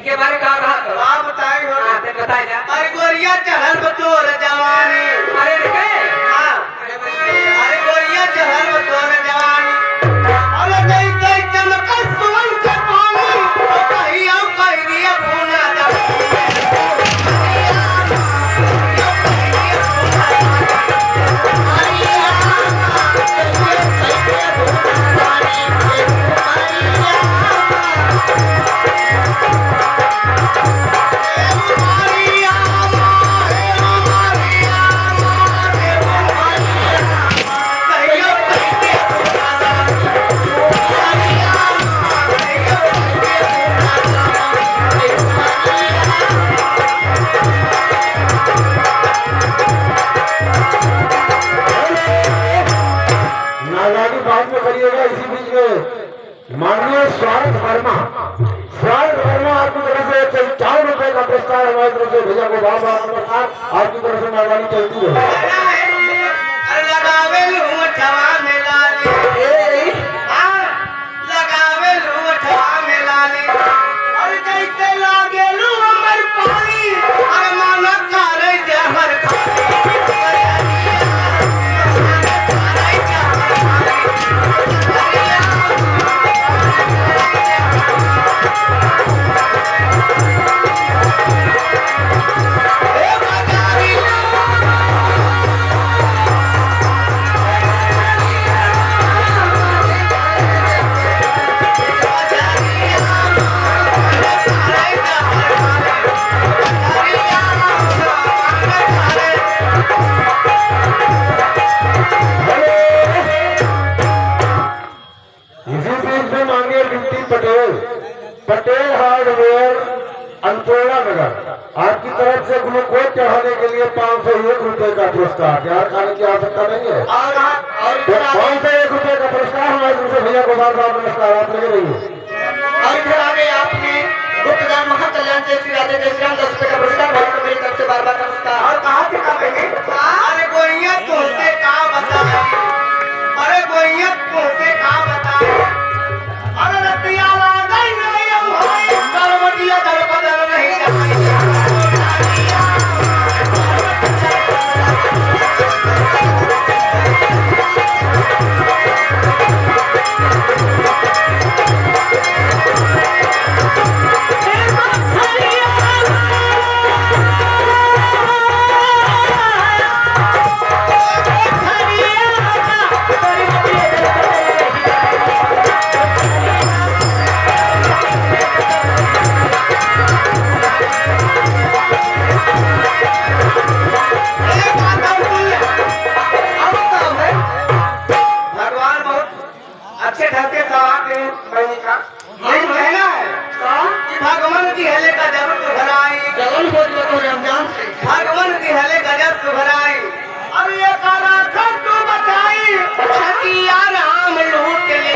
इनके बारे का रहा तो आप बताए हो। हाँ ते बताए जा। अरे गोरिया चढ़ल बतोर जवानी। अरे के हाँ अरे गोरिया चढ़ल बतोर जवानी। अरे कई कई चमकल सुवन के पानी ओ कहिया कहिया भूना माननीय स्वागत वर्मा आपकी तरफ से 54 रुपए का पुरस्कार हमारी तरफ से भैया को बहुत बहुत नमस्कार। आपकी तरफ से मेहरबानी चलती है। लगावे लूठवा में लाली लगावे लूठवा में लाली और कैसे लागे लू हमर पानी अरे माना करे जहर पटेल हार्डवेयर अंतोला नगर आपकी तरफ से ग्लूकोज चढ़ाने के लिए 501 रुपए का पुरस्कार। तैयार खाने की आवश्यकता नहीं है और 501 रुपए का पुरस्कार हमारे तरफ से भैया को बार बार नमस्कार। आप लगे रहिए। और फिर आगे आपने गुप्तदान महाकल्याण से श्री राधे जय श्री राम 10 रुपए का पुरस्कार भाई को मेरी तरफ से बार बार नमस्कार। और कहाँ से कहाँ गए? अरे गोइया तोहते कहाँ बताए अरे गोइया तोहते कहाँ बताए अरे रतिया लागा ही नहीं हम भाई दरबदिया दरबदल नहीं भगवान की हले का जब सुभराई जगन बोल तो रमजान भगवान की हले का जब सुभराई अब ये करा सब तू बताई सतिया राम लूट ले